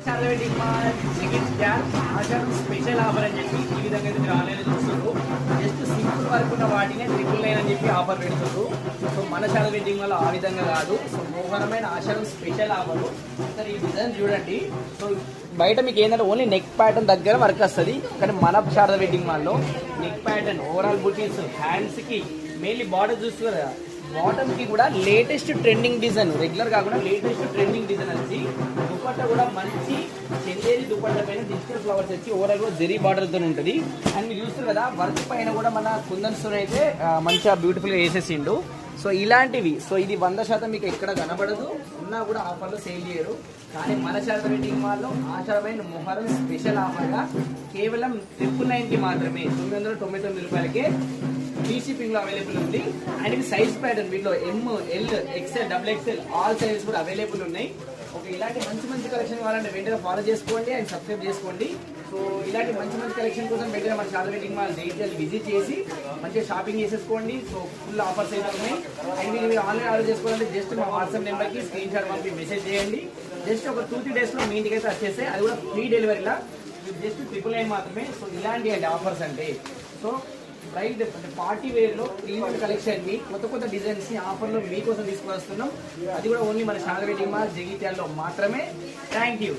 చాలా వెయిటింగ్ మా second star ఆషాఢం special offer అని చెప్పి ఈ విధంగా అయితే మీరు ఆన్లైన్లో చూస్తారు. జస్ట్ సింపుల్ వర్క్ ఉన్న వాటినే 999 అని చెప్పి ఆఫర్ పెడుతున్నారు. సో మన చాలా వెయిటింగ్ వల్ల ఆ విధంగా కాదు. సో మోహనమైన ఆషాఢం స్పెషల్ ఆఫర్. సార్ ఈ డిజైన్ చూడండి. సో బయట మీకు ఏంటంటే ఓన్లీ నెక్ ప్యాటర్న్ దగ్గర వర్క్ వస్తుంది, కానీ మన శారద వెడ్డింగ్ మాల్లో నెక్ ప్యాటర్న్ ఓవరాల్ బుటీస్ హ్యాండ్స్కి మెయిన్లీ బార్డర్ చూస్తారు కదా, బాటమ్ కి కూడా లేటెస్ట్ ట్రెండింగ్ డిజైన్, రెగ్యులర్ కాకుండా లేటెస్ట్ ట్రెండింగ్ డిజైన్ వచ్చి దుపట్టా కూడా మంచి చందేరి దుపట్టా పైన డిజిటల్ ఫ్లవర్స్ వచ్చి ఓవరాల్ కూడా జెరీ బార్డర్ తో ఉంటుంది. అండ్ మీరు చూస్తారు కదా వర్క్ పైన కూడా మన కుందన్స్ అయితే మంచిగా బ్యూటిఫుల్ గా వేసేసిండు. సో ఇలాంటివి, సో ఇది 100% మీకు ఎక్కడ కనబడదు, ఉన్నా కూడా ఆఫర్లో సేల్ చేయరు. కానీ మన శారద వెడ్డింగ్ మాల్లో ఆషాఢమైన మొహరం స్పెషల్ ఆఫర్గా కేవలం 999కి మాత్రమే 999 రూపాయలకే ఫ్రీ షిప్పింగ్ లో అవైలబుల్ ఉంది. అండ్ ఇది సైజ్ ప్యాటర్న్ వీటిలో ML, XL, XXL all sizes కూడా అవైలబుల్ ఉన్నాయి. ఓకే, ఇలాంటి మంచి మంచి కలెక్షన్ కావాలంటే వెంటనే ఫాలో చేసుకోండి అండ్ సబ్స్క్రైబ్ చేసుకోండి. సో ఇలాంటి మంచి మంచి కలెక్షన్ కోసం వెంటనే మన Sharada wedding mall detail visit చేసి మంచిగా షాపింగ్ చేసేసుకోండి. సో ఫుల్ ఆఫర్స్ అయితే ఉన్నాయి. అండ్ మీరు ఆన్లైన్ ఆర్డర్ చేసుకోవాలంటే జస్ట్ మా వాట్సాప్ నెంబర్కి స్క్రీన్ షాట్ పంపి మెసేజ్ చేయండి. జస్ట్ ఒక 2-3 డేస్లో మీ ఇంటికి అయితే వచ్చేస్తే, అది కూడా ఫ్రీ డెలివరీలా జస్ట్ 999 మాత్రమే. సో ఇలాంటి అండి ఆఫర్స్ అంటే. సో ప్రైస్ అంటే పార్టీ వేర్లో ప్రీమియం కలెక్షన్ ని కొత్త కొత్త డిజైన్స్ ని ఆఫర్లో మీకోసం తీసుకువస్తున్నాం. అది కూడా ఓన్లీ మన శారద వెడ్డింగ్ మాల్ జగిత్యాలలో మాత్రమే. Thank you.